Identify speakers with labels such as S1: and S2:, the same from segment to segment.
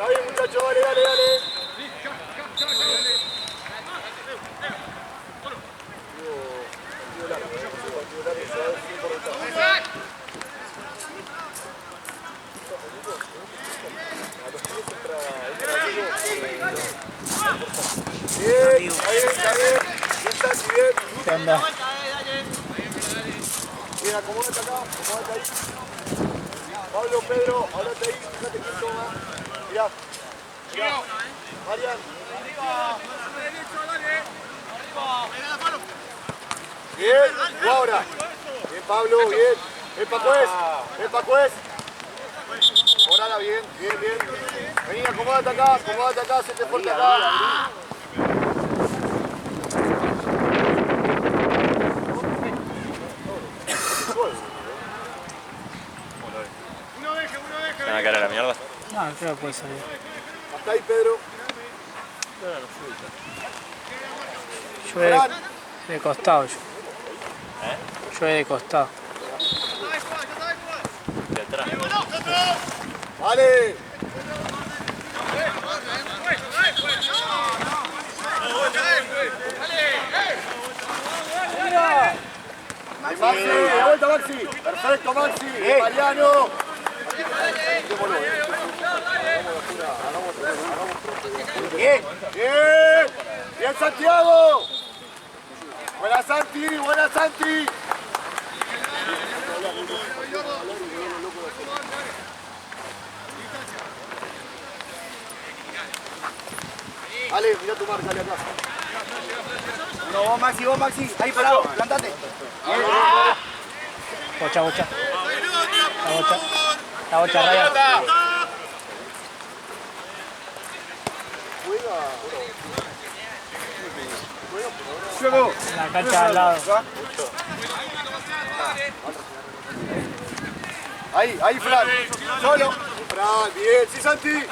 S1: Está bien, muchachos, dale, dale, dale. Bien, está bien, está bien. Bien, Santi, bien.
S2: ¿Qué onda?
S1: Bien, acomódate acá, acomódate ahí. Pablo, Pedro, háblate ahí, fíjate quién toma. Mirá, mirá. Marian. Bien, y ahora. Bien, Pablo, bien. Ven pa' juez, ven pa' juez. Orala bien, bien, bien. Vení, acomódate acá, hacete fuerte acá.
S3: ¿Se van a caer a la mierda?
S2: No, creo que puede salir.
S1: Hasta ahí, Pedro.
S2: Yo de costado yo. Yo de costado.
S3: De atrás.
S1: Vale. Maxi, de vuelta Maxi. Perfecto Maxi. Mariano. Bien, bien. Bien Santiago. Buena Santi, buena Santi. Ale, mirá tu marca, dale acá.
S4: No, vos Maxi, ahí parado, plantate.
S2: Bocha, bocha. La bocha raya. La cancha al lado.
S1: Ahí, ahí, Fran. Solo. Fran, bien. Sí, Santi.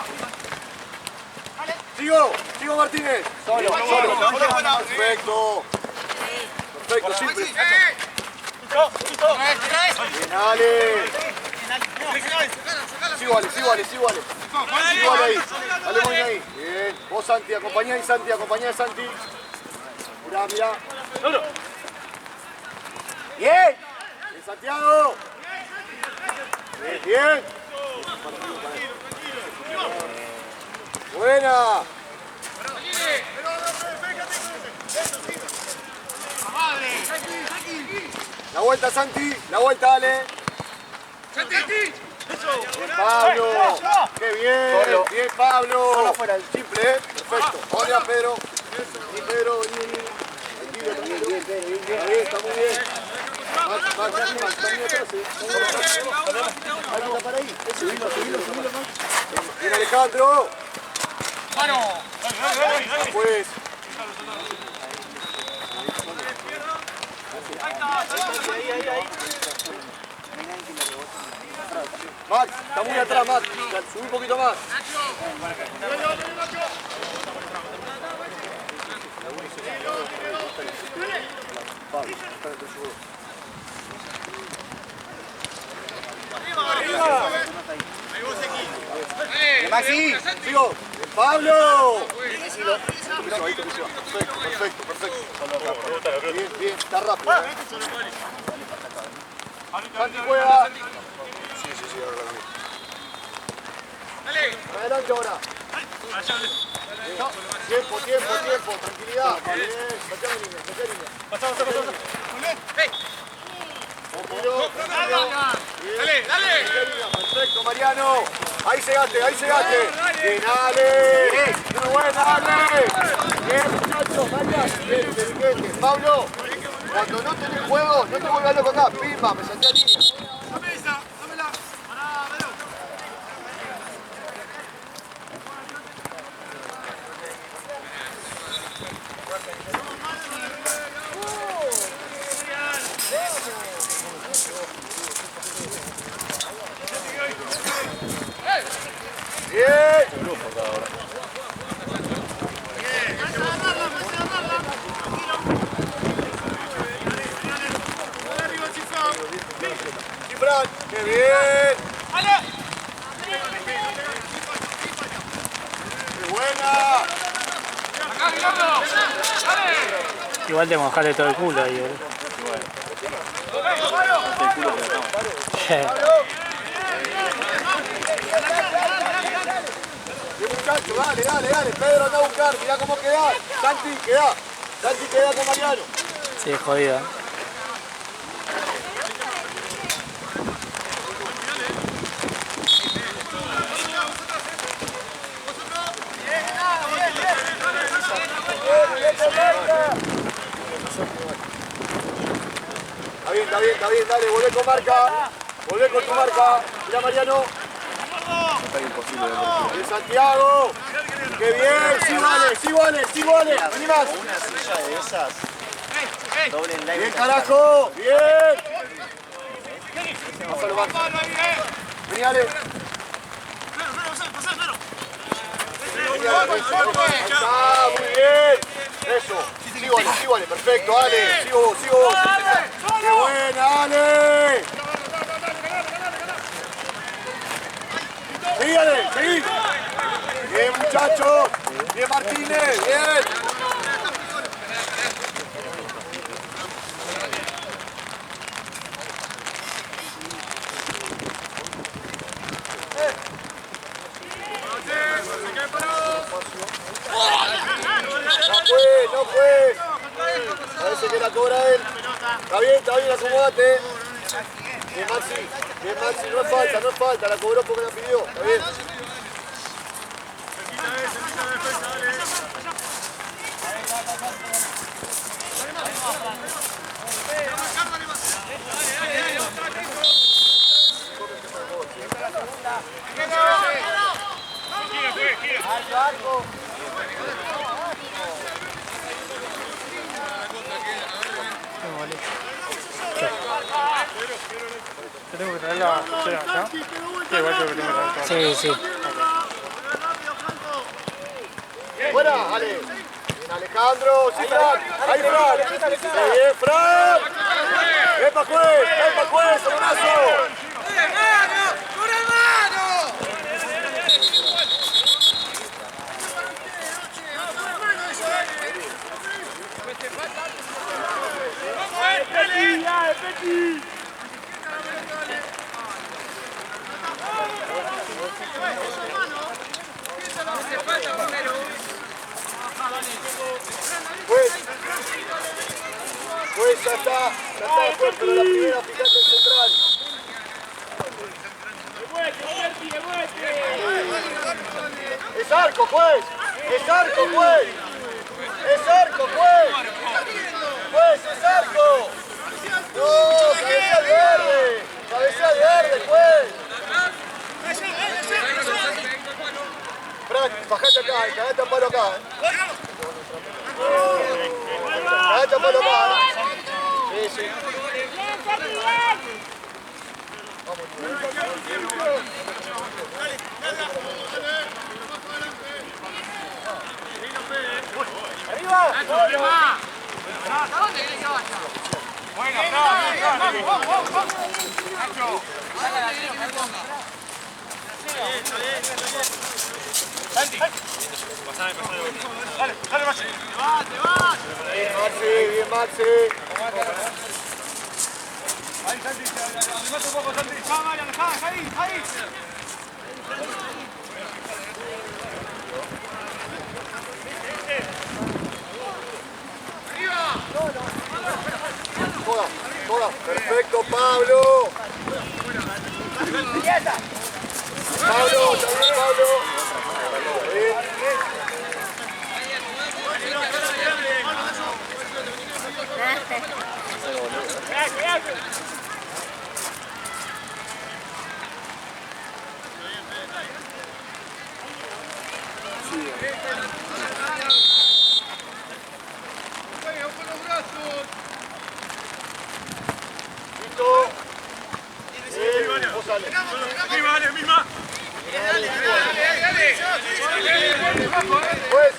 S1: Sigo Martínez. Solo. Perfecto. Perfecto, simple. Bien, Ale. Sigo Ale. Sigo Ale ahí. Dale muy ahí. Bien. Vos, Santi, acompañá a Santi. Mirá. Bien. Bien, Santiago. Bien. Buena. La vuelta, Santi. La vuelta, Ale. Bien, Pablo. Qué bien. Bien, Pablo. Simple, ¿eh? Perfecto. Ahora, Pedro. Y Pedro, vení. Bien, está muy bien. Max, está muy atrás, Ahí, para ahí. Subilo, Max. Bien, Alejandro. Pues. Ahí. Max, está muy atrás, Max. Subí un poquito más.
S4: Maxi,
S1: Sigo. Pablo. Perfecto. Bien, está rápido. Santi juega. Sí, ahora también. Adelante ahora. Tiempo, tranquilidad. Bien, saca línea. Dale. Perfecto, Mariano. Ahí llegaste. Bien, Ale. Muy buena, Ale. Bien, muchachos, Mariano. Bien, inteligente. Pablo, cuando no tenés juego, no te vuelvas loco acá. Pimba, me salté a línea. Bien. Cifran, qué bien. Buena.
S2: Igual te mojaste todo el culo ahí, boludo.
S1: Bien, muchacho, dale. Pedro, anda a buscar. Mirá cómo queda. Santi, queda. Santi, queda con Mariano.
S2: Sí, jodido.
S1: Está bien, dale, volvé con marca. Volvé con tu marca. Mirá, Mariano. De Santiago. ¡Qué bien! ¡Sí vale! ¡Vení más!
S4: Una silla de esas. Doble en live.
S1: ¡Bien, carajo! ¡Bien! Pásalo, Max. Vení, dale. Vení, dale. Ahí está, muy bien. Eso. Sí vale, perfecto, dale. Sigo vos. ¡Qué buena, dale! Seguí. Bien, muchachos. Bien, Martínez. Bien. No fue. Parece que la cobra él. Está bien, acomódate. Bien, Maxi, no es falta, la cobró porque la pidió, está bien.
S2: Tengo que traer la cocina, ¿no? Sí, igual creo que tengo que traer. Sí.
S1: Fuera, Ale. Bien, Alejandro, sí, Fran. Ahí, Fran. Bien, Fran. Ven pa' juez, abrazo. Pues ya está después, pero la primera fíjate el central. Es arco, juez. Es arco, juez. Es arco. No, cabeza de verde, juez. Frank, bajate acá, cagate a palo acá. Cagate a palo acá. Sí. ¡Arriba! ¿Hasta dónde querés que vaya? Bueno, Santi. Pasame. Dale, Maxi. Te vas. Bien, Maxi. Ahí, Santi. Animate un poco, Santi. Ahí. Toda. Perfecto, Pablo. Pablo. Misma. Pues.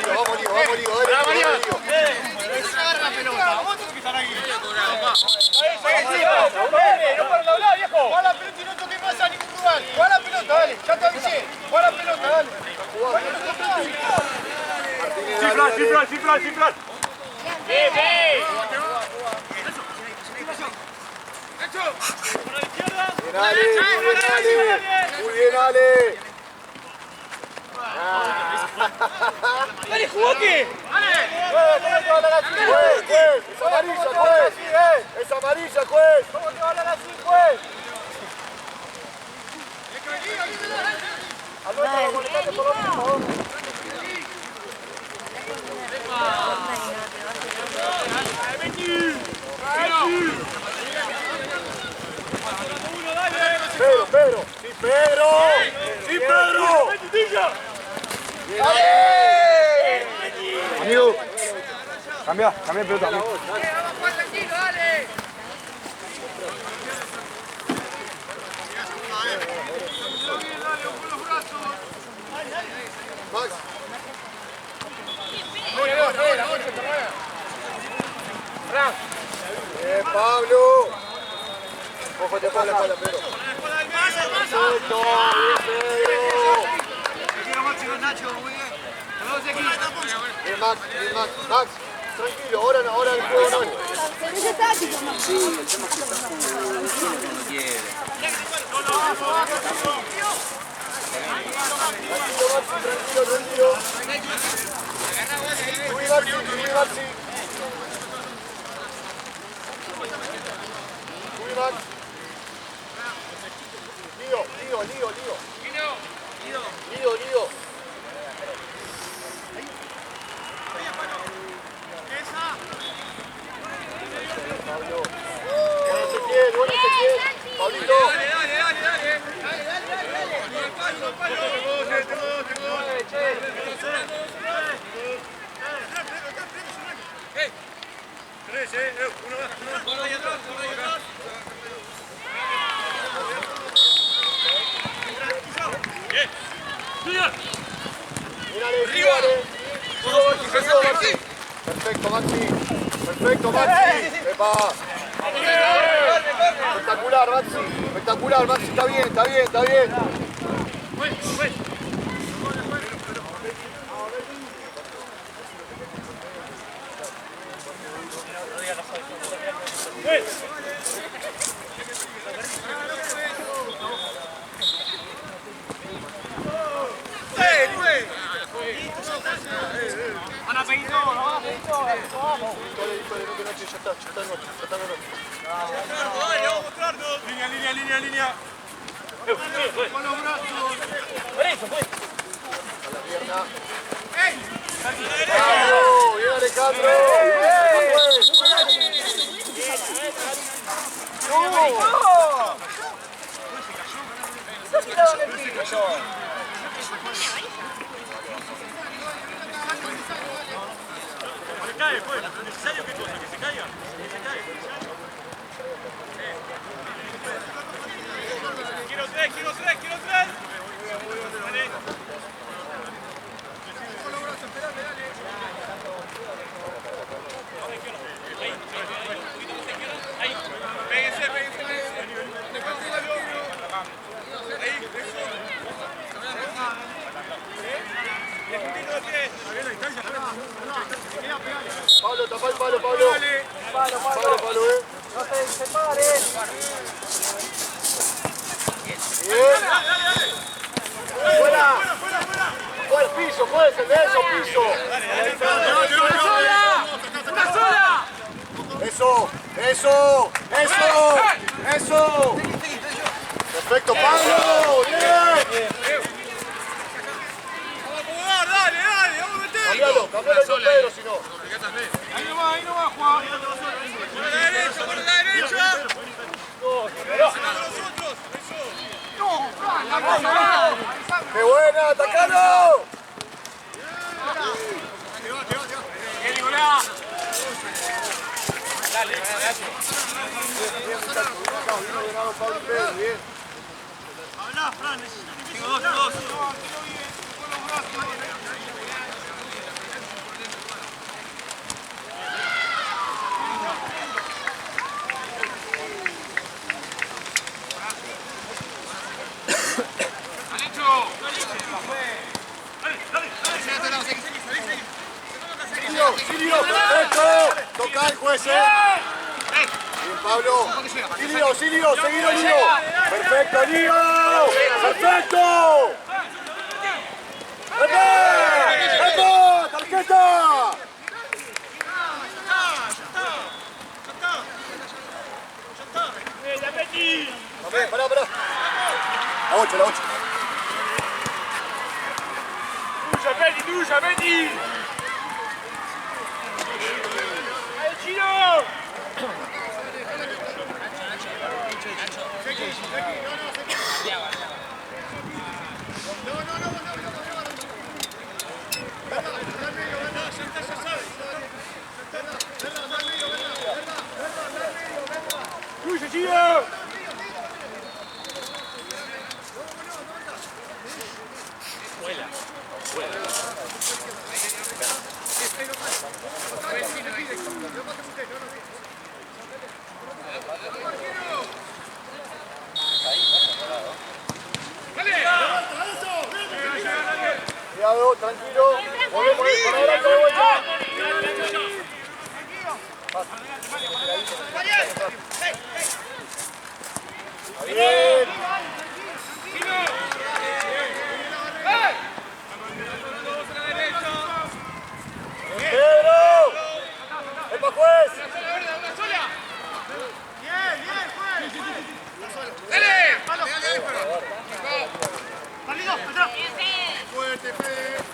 S1: Vamos, Lío. Vamos, tenés que estar ahí. No para el lado, viejo. Sin plan. Bien. Muy bien, Ale.
S2: ¡Dale, Jugoque!
S1: Juez, es amarilla, juez. Es amarilla, juez.
S4: ¿Cómo te va a hablar así, juez? Alberto, molestate por lo mismo.
S1: Pedro. Sí, Pedro.
S4: Amigo. Cambia el pelota, amigo.
S1: Max. Bien, Pablo. Ojo, te pala, Pedro. Perfecto, bien, Max. Max, tranquilo, ahora el juego no.
S3: Es táctico, Max.
S4: Sí, el tema es que está no quiere.
S1: Tranquilo. Subí, Maxi. Max. Lío. Pablo. Bueno, Ezequiel. Pablito. Mírale. Perfecto, Maxi. Epa. Espectacular, Maxi. Está bien.
S2: Línea. Con los brazos. Por eso, pues.
S1: A la pierna. ¡Bravo! ¡Bien, Alejandro!
S2: Se cae, pues. ¿Es necesario qué cosa? ¿Que se caiga? Que se cae. Quiero tres. Vale. Ahí. Péguense.
S1: Pablo, tapa el palo, Pablo. Pablo,
S4: No te separes.
S1: Bien. Fuera. Fuera, piso, puede ser de eso, piso.
S2: ¡Una sola!
S1: Eso. Perfecto, Pablo. Bien.
S2: Dale, vamos a meter.
S1: Cambialo con Pedro, si no.
S2: Ahí nomás, Juan. Por la derecha. Nosotros.
S1: ¡Qué buena! ¡Atacalo!
S2: Bien, Nicolás. Dale.
S1: Bien.
S2: Habla, Fran. Tengo dos.
S1: Pablo. Sí, Lío, seguilo, Lío. Perfecto, Lío. Perfecto. ¡Epa! ¡Tarjeta! Pará. La 8.
S2: Tuya, Betty. ¡Ahí, Chino! ¡Tuya, Chino!
S1: Cuidado, tranquilo. Volvemos para adelante de vuelta. Bien. Pedro. ¡Epa, juez!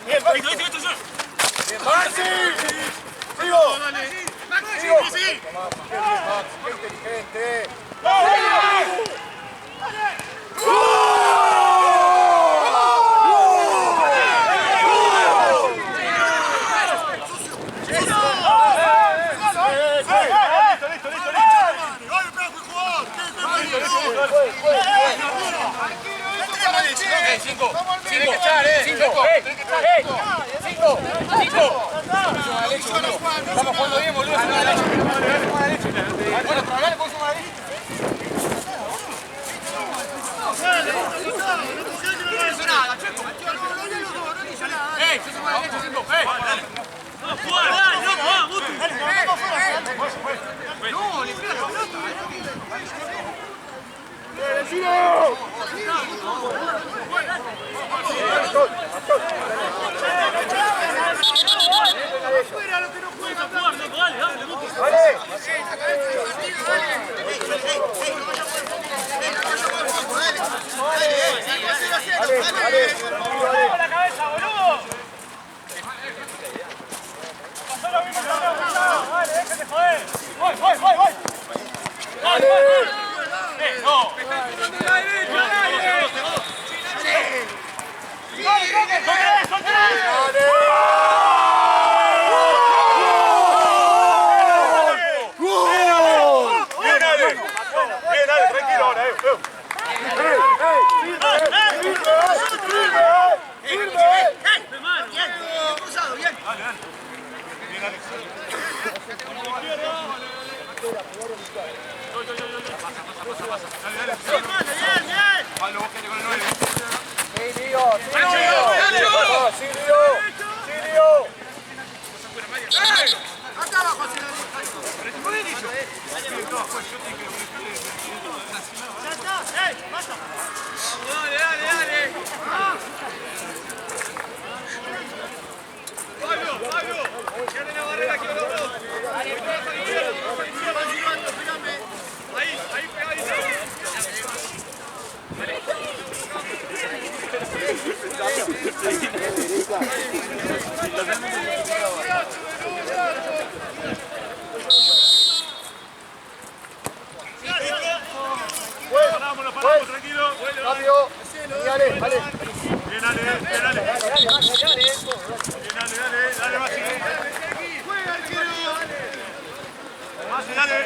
S1: Bien, Maxi. Sigo. Max, qué inteligente.
S4: Estamos jugando bien, boludo. Bueno, pero acá le puedo sumar a la leche.
S2: ¡La cabeza, boludo! Pasó lo mismo que el año pasado. Dale, déjate joder. Voy. No.
S1: Bien, dale, tranquilo ahora,
S2: Paramos, tranquilo.
S1: Cambio. Dale, vale.
S2: Bien, dale, Mati. Mati, dale.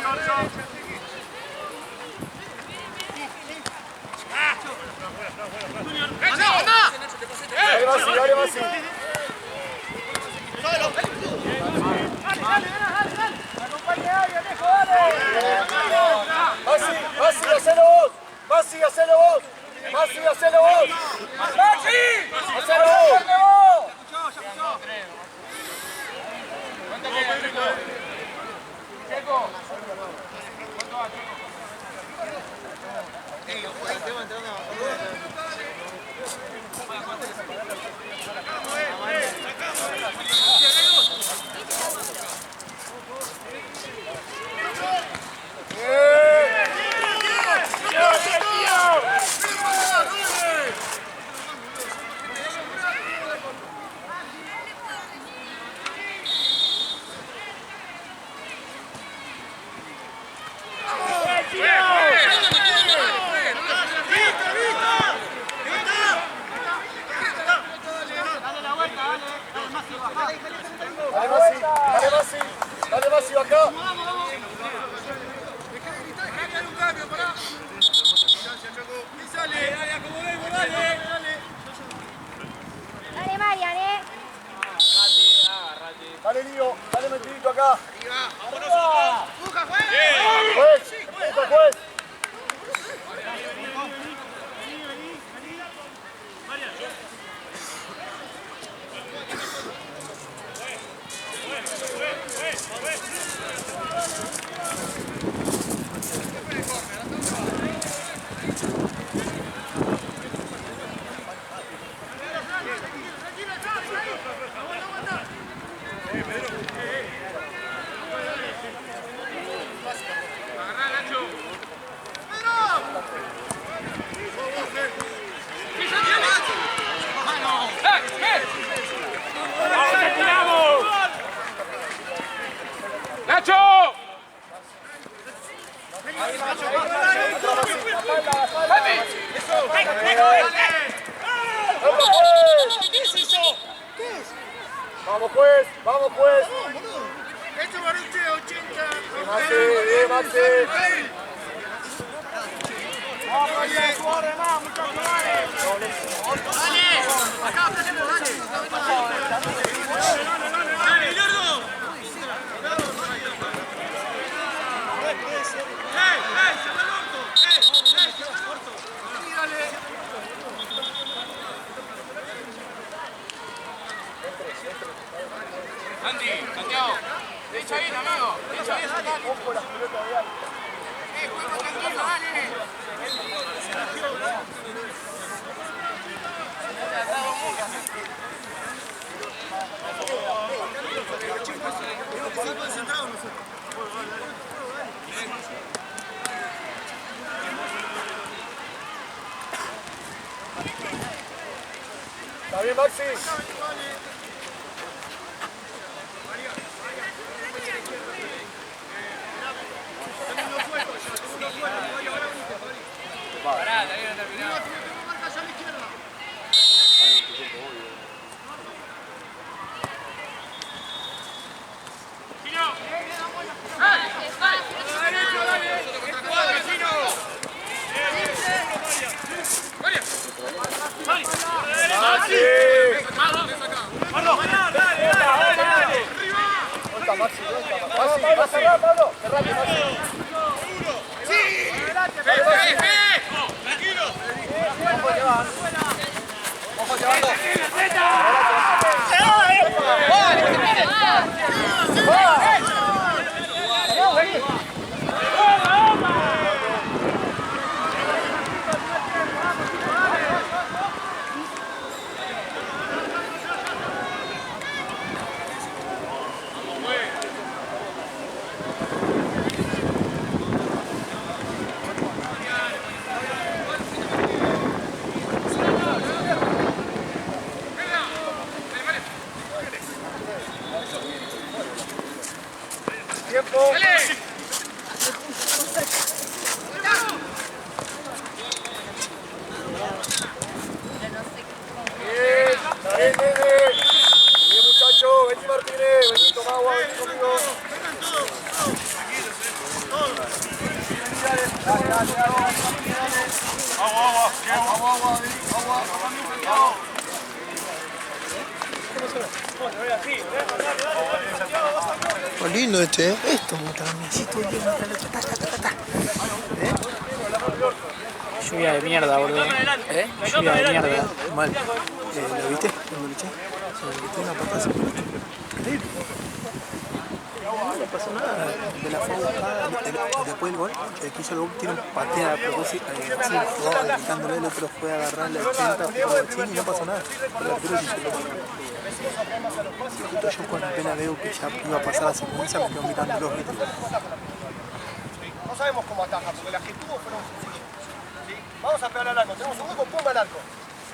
S2: Arriba.
S1: Dale, Masi. Masi, hacelo vos. ¡Maxi, hacelo vos! ¡Maxi! ¡Hacelo vos! Dale Masi acá.
S3: Dale, Marian,
S1: Dale Lío, dale Mentirito acá.
S4: ¡Busca, juez!
S1: Juez.
S2: ¡Nacho!
S1: Vamos juez, vamos juez.
S4: Esto va a ser 80.
S1: Maxi.
S2: Santi, Santiago, derecha bien, amigo, derecha bien, Santiago.
S1: Ojo las pelotas de alto.
S2: Juego tranquilo, dale.
S1: ¿Está bien, Maxi?
S2: Pará, todavía no terminado.
S1: Tiempo. Bien, muchacho, vení Martínez, vení, toma agua, vení conmigo. Dale. Agua, vení, agua.
S5: Oh, lindo este, ¿eh? Esto, también. Sí, todo el tiempo está.
S6: Lluvia de mierda, boludo.
S5: ¿Eh?
S6: Lluvia de mierda.
S5: Mal. ¿Lo viste? Cuando lo eché. Se me quitó una patada. No pasó nada. De la fue buscada, después del gol, el que hizo el gol tiene un patea a propósito, gritándole, el otro fue a agarrarle el 80, fue y no pasó nada. El arquero sí se lo yo cuando apenas veo que ya iba a pasar la secuencia me quedo mirando los metros.
S1: No sabemos cómo ataja, porque las que tuvo fueron sencillas. ¿Sí? Vamos a pegar al arco, tenemos un hueco, pumba al arco.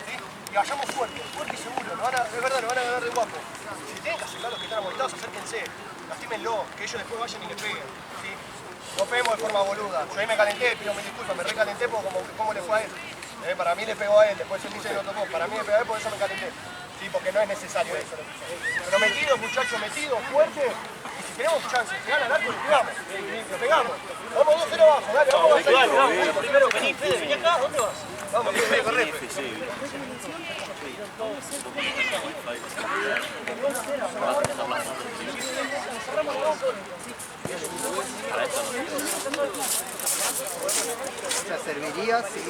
S1: ¿Sí? Y vayamos fuerte y seguro. Es verdad, lo van a ganar de guapo. Si tienen que acercar los que están amonestados, acérquense. Lastímenlo, que ellos después vayan y les peguen. ¿Sí? No peguemos de forma boluda. Yo ahí me calenté, pido mil disculpas, me recalenté porque cómo le fue a él. Para mí le pegó a él, después él dice que lo tocó. Para mí le pegó a él, por eso me calenté. Sí, porque no es necesario eso. Pero metidos, muchachos, metidos, fuerte. Y si tenemos chance de llegar al arco, le pegamos. Vamos 2-0 abajo, dale, vamos. Dale, primero, vení, Fede, vení acá, ¿dónde vas? Vamos, Fede, corre.
S4: Se serviría si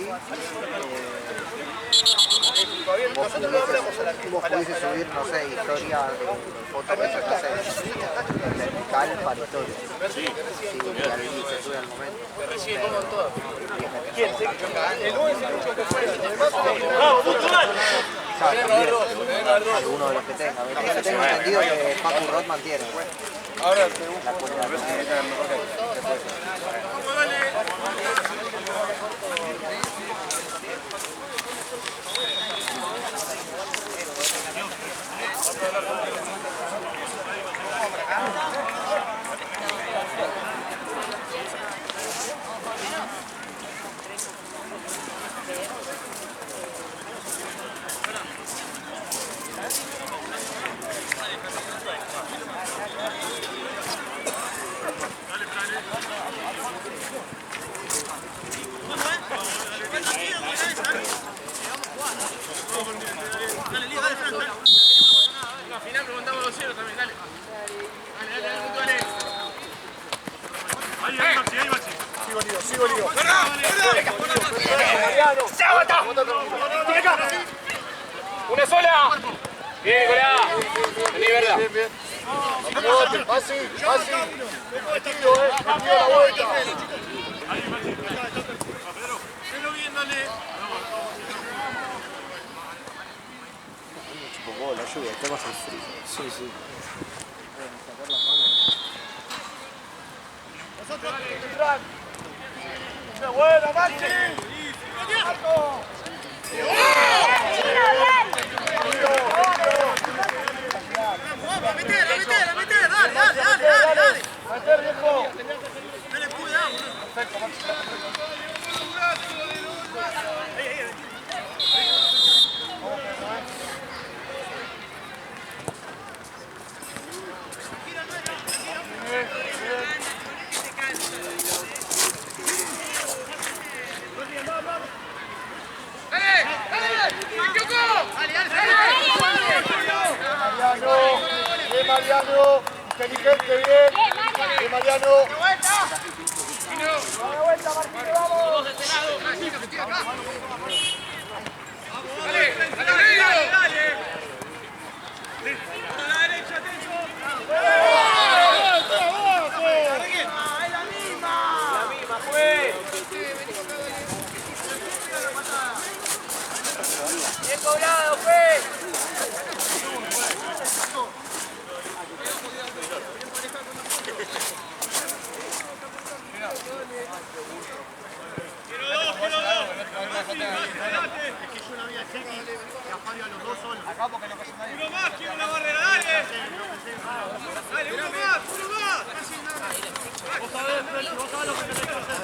S4: vos pudiese subir, no sé, historia de fotos de esa clase vertical para historia. Sí, y alguien se sube al momento.
S1: ¿Quién? El 9 es el único que fue.
S4: Alguno de los que tenga. Tengo entendido que Facu Rodman tiene.
S1: Ahora
S4: la cuenta.
S1: Sigo lío. ¡Se aguanta! ¡Una sola! Bien, Nicolás. Vení, verdad. Bien. Fácil. Metido, metido la vuelta.
S4: Un poco la lluvia, está más el frío. Sí.
S1: ¡Buena, Maxi! ¡Alto! ¡Meter, dale! ¡Meter, viejo! ¡Dale, cuidado! Perfecto, Maxi. Mariano, inteligente, bien, Mariano. ¡Da la vuelta, Martín, vamos! ¡Dale! ¡A la derecha, Tencho! ¡Es la misma, juez! ¡Bien cobrado, juez! Acá porque no pasa nadie. Uno más, quiero una barrera, dale. Dale, uno más. Vos sabés lo que tenés que hacer.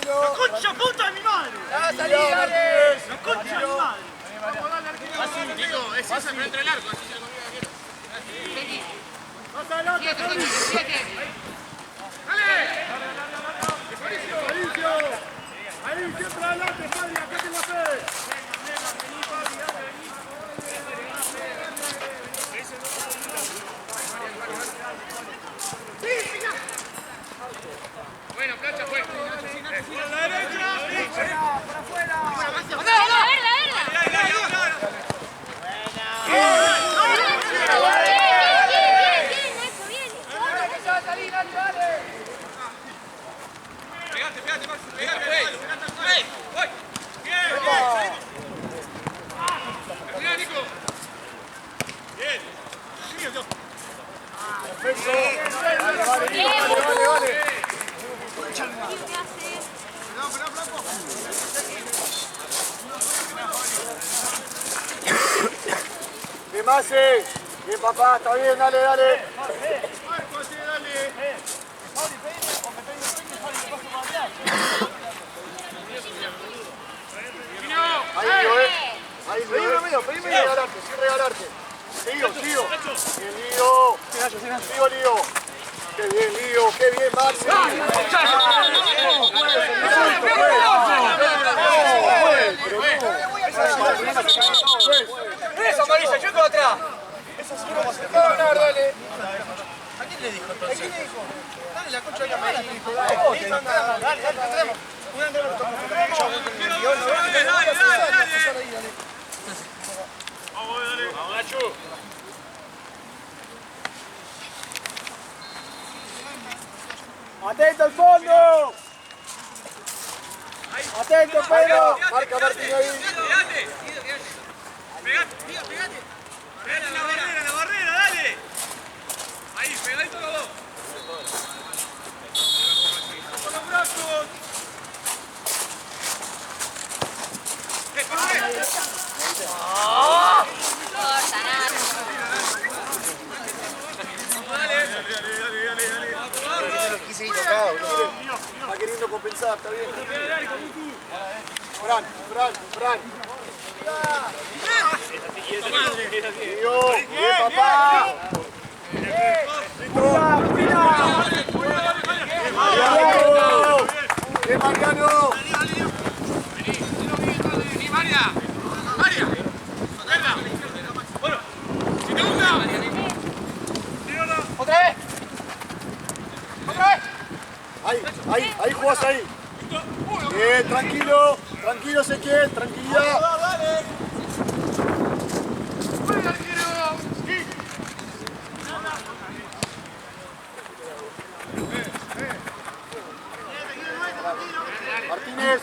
S1: ¡La concha puta de mi madre! ¡Salí, dale! ¡La concha de mi madre! Vamos a darle arquero. Así, Nico, es esa, pero entre el arco. Así se lo comida bien. ¡Más adelante, Fabricio! ¡Dale! ¡Fabricio! Ahí, siempre adelante, Fabri, acá te la fe. Bueno, plancha fue. ¡Por la derecha! Perfecto. Vale. Bien, Mase. Bien, papá, está bien, dale. Ahí, sin regalarte. Lío. Bien, Lío. Qué bien, Maxi.
S7: Eso, Marisa, yo estoy atrás.
S1: Dale.
S7: ¿A quién le dijo entonces? Dale la concha de la madre. Dale. Vamos, Nacho.
S1: Atento al fondo. Atento, Pedro. Marca Martín ahí.
S7: Pegate. Pegate en la barrera, dale. Ahí, pegadito los dos. Con los brazos.
S1: Está queriendo compensar, está bien. Fran. Bien, papá. Bien, Mariano.
S7: Vení, María. Verla. Bueno, si te gusta. Otra vez.
S1: Ahí jugás ahí. Bien, tranquilo, Ezequiel, tranquilidad. Martínez.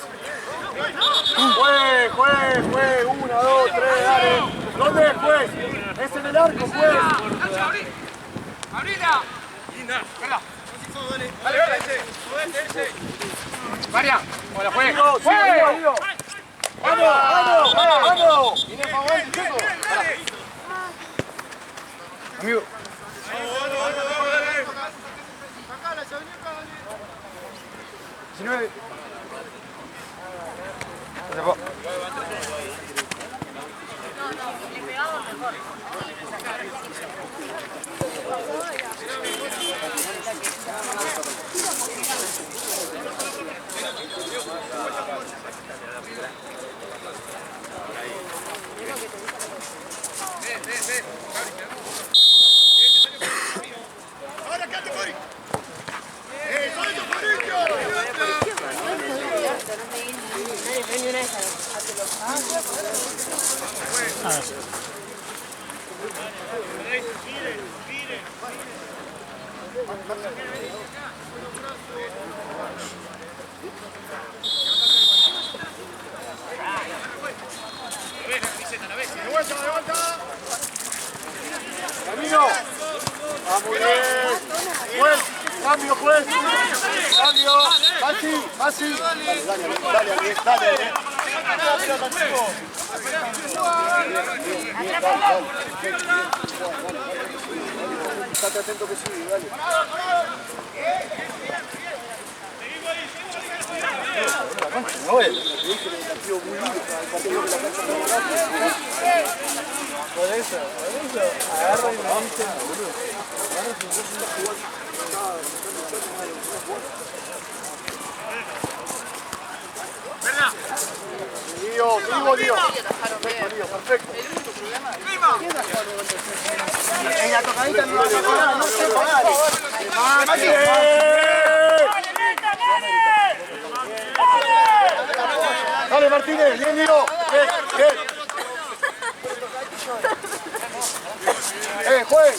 S1: Juez. 1, 2, 3, dale. ¿Dónde es, juez? Es en el arco, juez.
S7: ¡Abrila! Linda, verla. Dale, ese. María, hola, juez.
S1: ¡Vamos!
S7: Amigo.
S1: Ahora quédate, Cori. De vuelta. Camino. Vamos bien. Juez. Cambio, juez. Cambio. Masi. Dale. Estate atento que sigue, dale. No es. Le dije que el partido muy duro, el partido que la cancha no agarra. Por eso. Agarra y me dice, boludo. Agarra si vos estás jugando.
S7: ¿Verdad?
S1: Lío, perfecto.
S4: En la tocadita no se paga.
S1: Dale, Martínez, bien, Lío. Juez.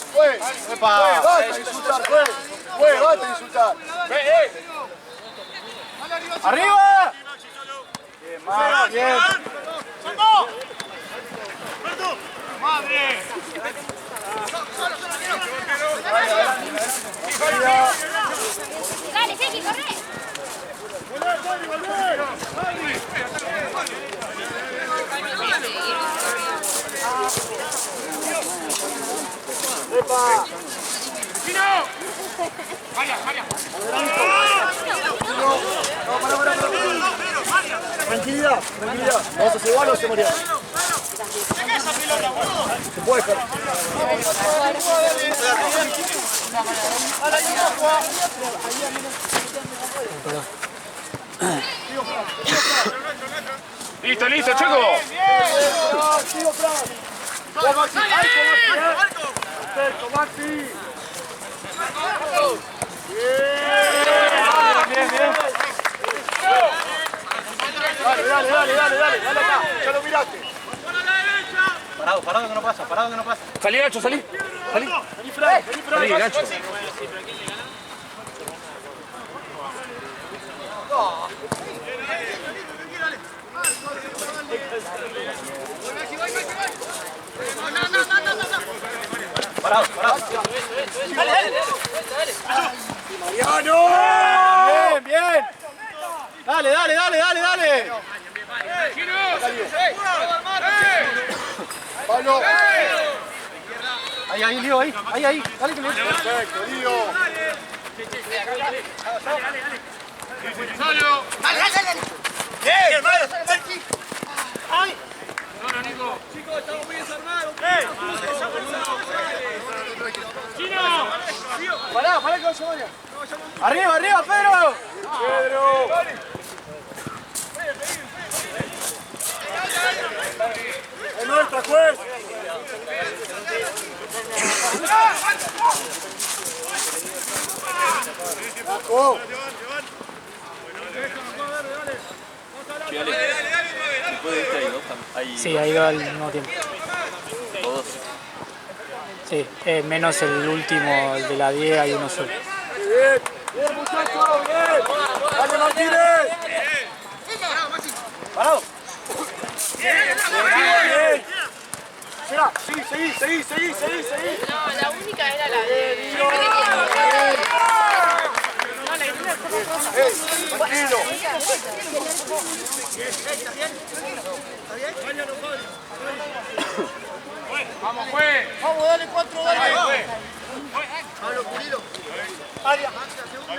S1: Basta de insultar, juez. Basta de insultar. ¡Arriba! Bien, más, bien.
S7: ¡Madre!
S3: Dale, Seki, corre.
S1: ¡Epa! Tranquilidad, tranquilidad. Vamos a hacer igual o se moría. Se puede dejar.
S2: Listo, listo, Checo.
S1: Sigo, Fran. Vos, Maxi. Perfecto, Maxi. Bien, bien. Dale acá. Ya lo miraste.
S5: Parado que no pasa.
S2: Salí, Nacho, salí.
S1: Vení, Fran.
S2: Salí, Nacho.
S5: Parado.
S1: Mariano. Bien. Dale. Pablo.
S5: Ahí, Lío, ahí. Dale que le.
S1: Perfecto, Lío.
S7: ¡Solo!
S1: Bien, hermano.
S7: ¡No, Nico! ¡Chicos, estamos muy desarmados! ¡Chino!
S1: Pará, que vaya María. Arriba, Pedro. Es nuestra, juez. Marco.
S6: Sí, ha ido al mismo tiempo.
S8: Todos.
S6: Sí, menos el último, el de la 10, hay uno solo.
S1: Bien, muchachos, bien. Dale, Martínez.
S5: Parado.
S1: Bien. Llega, seguí.
S9: No, la única era la de...
S1: Tranquilo.
S7: ¡Vamos, juez!
S1: Vamos, dale 4, dale.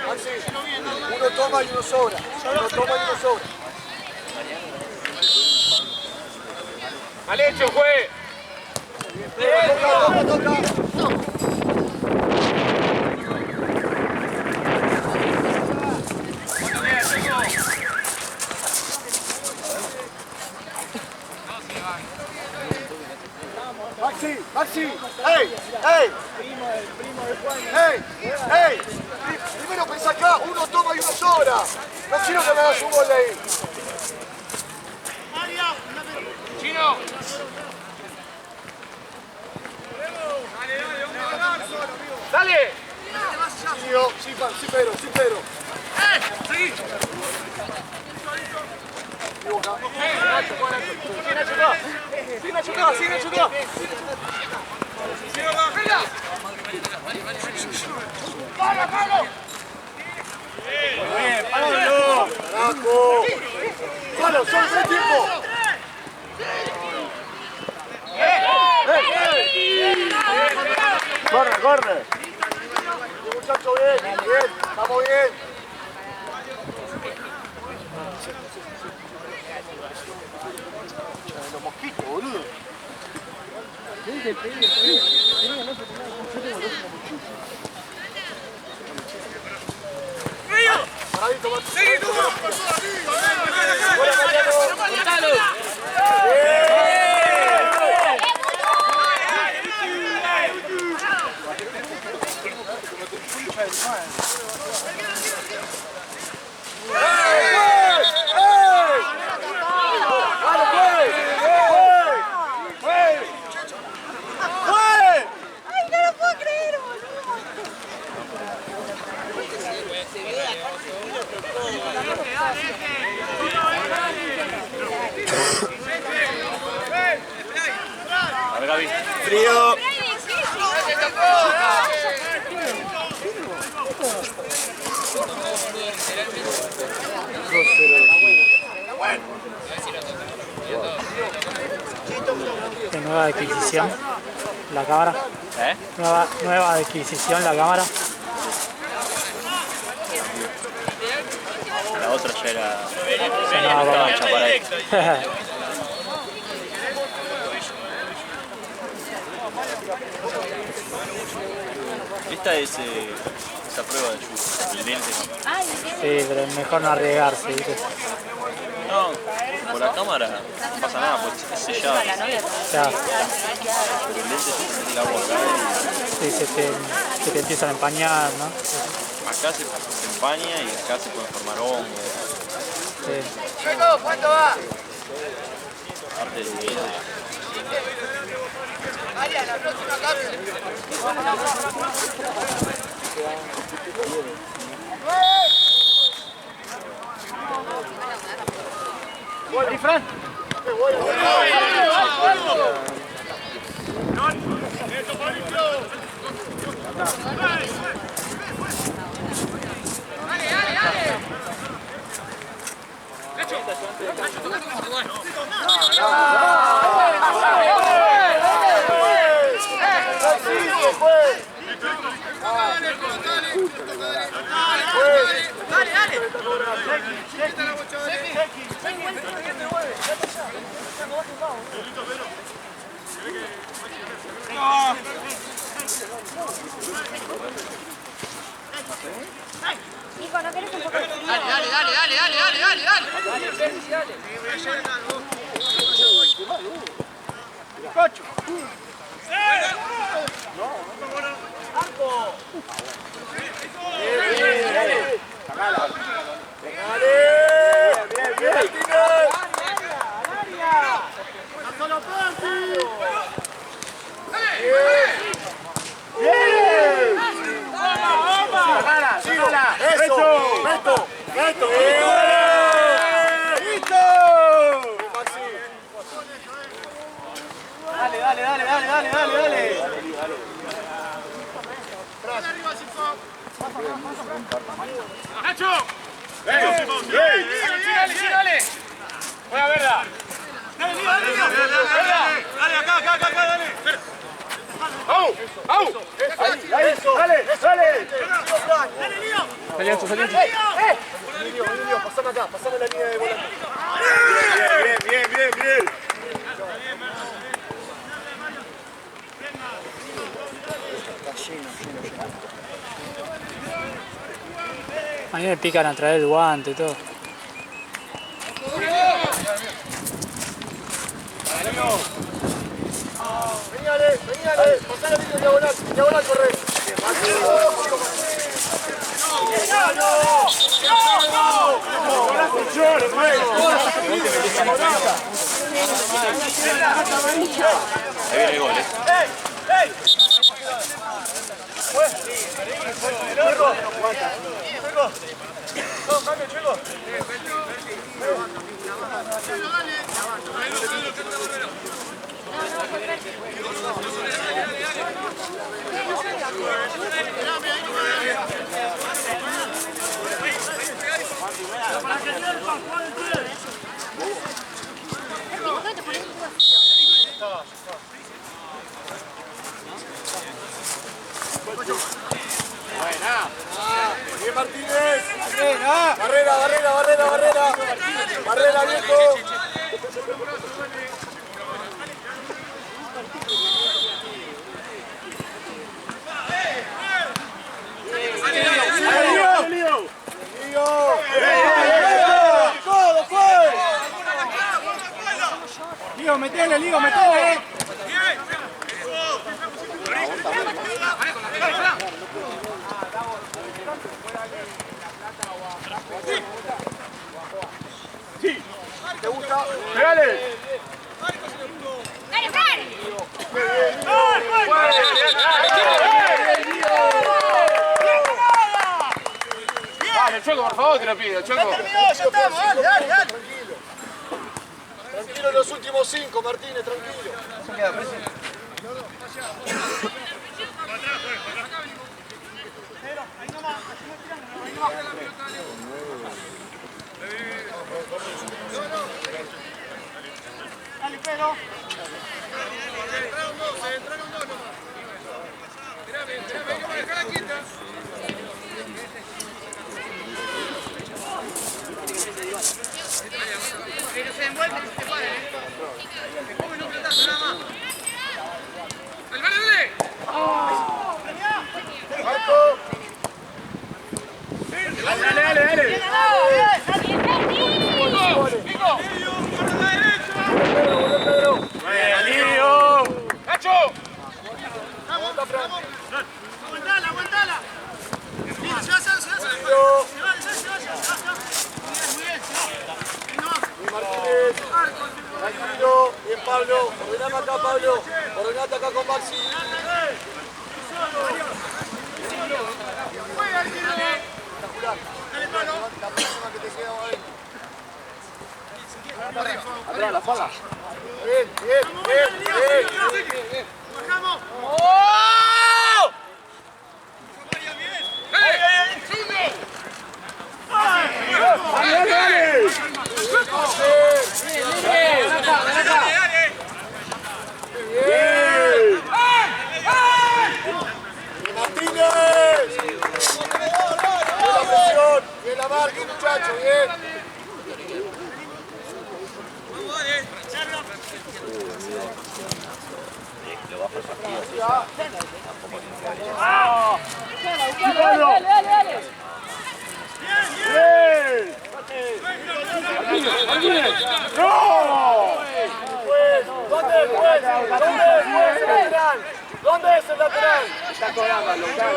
S1: Maxi, uno toma y uno sobra.
S7: ¡Mal hecho, juez!
S1: Toca. Maxi, ¡Ey! Primero pensá acá, uno toma y uno sobra. No quiero que me hagas un gol de ahí.
S7: ¡Chino! ¡Dale!
S1: Sí, Pedro.
S7: ¡Seguí!
S1: Nacho acá. Bien, Pablo. Carajo. Solo el tiempo. Corre. Muchacho, bien. Estamos bien. Los mosquitos, boludo. Paradito, Martín.
S7: ¡Seguí, tú!
S1: Trío.
S6: ¿Qué nueva adquisición? La cámara.
S2: ¿Eh?
S6: Nueva adquisición, la cámara.
S2: La otra ya era...
S6: No,
S2: estaba hecha para él. Esta es esa prueba de lluvia, el lente.
S6: Sí, pero es mejor no arriesgarse, ¿viste?
S2: No, por la cámara no pasa nada, pues es sellado.
S6: Ya,
S2: Pero el lente se mete el agua acá
S6: sí, se te empiezan a empañar, ¿no?
S2: y acá se empaña y acá se pueden formar hongos.
S6: Sí.
S7: ¿Cuánto va?
S2: Parte del video.
S7: María, la próxima cambio.
S1: Fran.
S3: Nico, ¿no querés un poco de
S7: ¡Nacho! ¡Dale! ¡Voy a verla! ¡Dale, acá, dale! ¡Vamos! ¡Dale!
S1: Emilio, pasame acá, pasame la línea de volante. Bien.
S6: A mí me pican a traer el guante y todo.
S1: Veníale, pasá la línea diagonal, corre.
S2: Ahí viene el gol,
S1: Bien, Martínez. Barrera, viejo.
S7: Lío, metele.
S1: ¿Te gusta? ¡Pégale!
S3: ¡Dale, Fran!
S7: Dale, Choco, por favor, te lo pido, Choco.
S1: Ya estamos, dale. Tranquilo en los últimos 5, Martínez, tranquilo.
S7: Dale, Pedro. Que no se envuelven, que se paren, que comen un platazo nada más. ¡Al vale, dale!
S1: Marco. Dale.
S7: ¡Nacho! Aguantala. Mira, se vaya.
S1: Martínez. Tranquilo. Bien, Pablo. Ordename acá, Pablo. Ordenate acá con Maxi.
S7: Dale, Pablo.
S1: La próxima que te queda ahí. Atrás, la pala. Bien.
S7: Bajamos.
S1: Martínez. Bien la presión. Bien la marca, muchacho. Bien. ¿Dónde es el lateral? Está cobrando al local.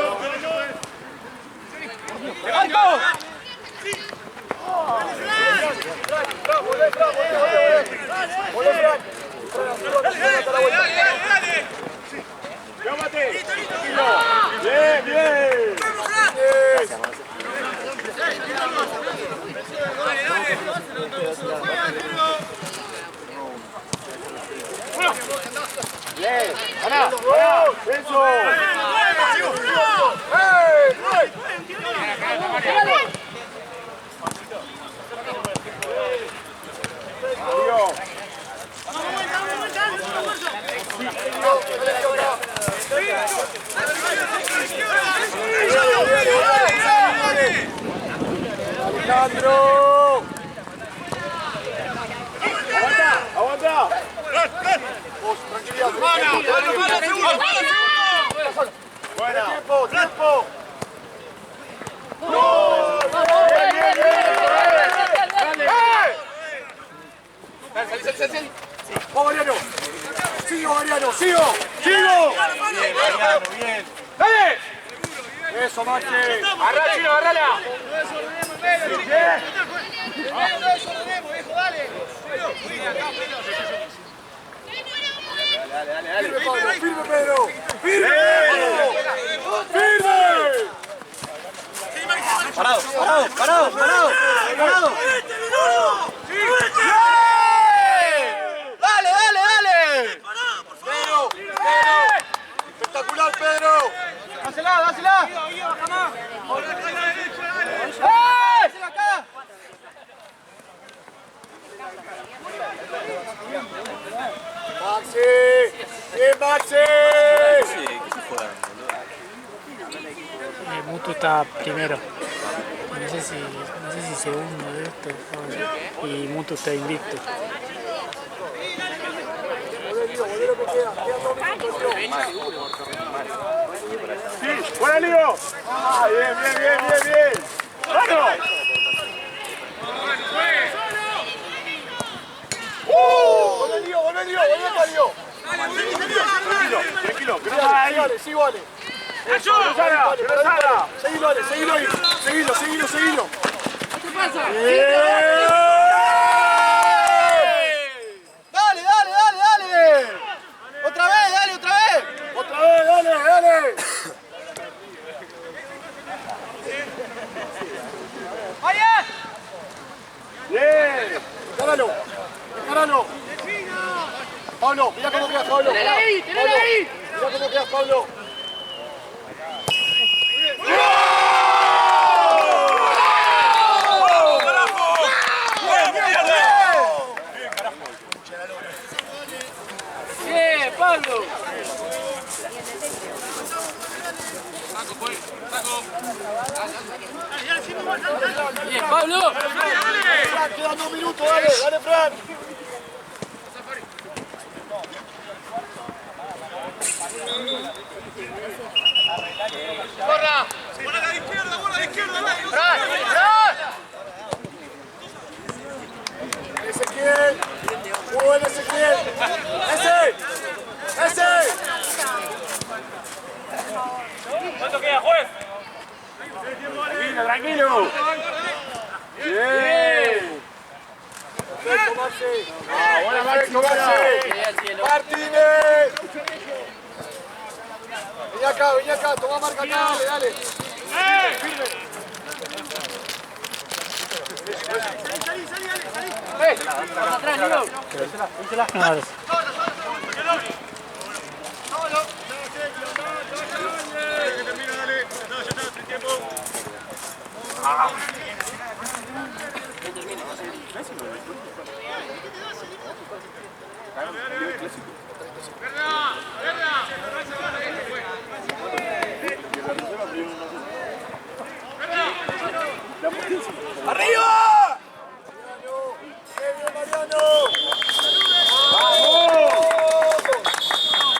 S1: Bien. Bien, ¡Ana! ¡Eso! Alejandro. Aguanta. Vos, tranquilidad. Buena. Tiempo. ¡No! Salí. Vamos, Mariano. Sigo, Mariano. Sigo. Bien, Mariano, bien. ¡Dale! Eso, Maxi. Agarrala, Chino, agarrala.
S7: No desordenemos, viejo, dale.
S1: Dale. Firme, Pedro. Firme. Parado. Dale. Pedro. Espectacular, Pedro. Dásela. Maxi. Bien, Maxi.
S6: Mutu está primero. No sé si segundo de esto. Y Mutu está invicto.
S1: Volvé lo que queda. Quedan 2 minutos.
S2: Sí, buena Lío. Ah, bien. ¡Vamos!
S1: Volvé, Lío.
S2: Tranquilo.
S1: Sí, vale. Seguilo ahí. Seguilo. ¿Qué pasa? Dale. Otra vez. Dale.
S7: ¡Vaya!
S2: Bien.
S1: Encáralo. Pablo. Mirá cómo quedas, Pablo.
S7: ¡Tenela ahí! ¡Tenela ahí!
S1: Mirá cómo quedas, Pablo.
S7: ¡Bien, Pablo! ¡Bien, Pablo!
S1: Fran, quedan 2 minutos, dale, dale, Fran.
S7: ¡Corra!
S2: ¡Bola a la izquierda, bola a la izquierda!
S7: ¡Fran! ¡Fran!
S1: Ezequiel. Muy buen Ezequiel. ¡Ese!
S2: ¿Cuánto queda, juez? Tranquilo.
S1: Bien. Perfecto, Marce. Buena, Marce. Martínez. Vení acá, toma marca acá, dale. Firme.
S7: ¡Atrás, Nico!
S6: Nada.
S2: ¡Verdad!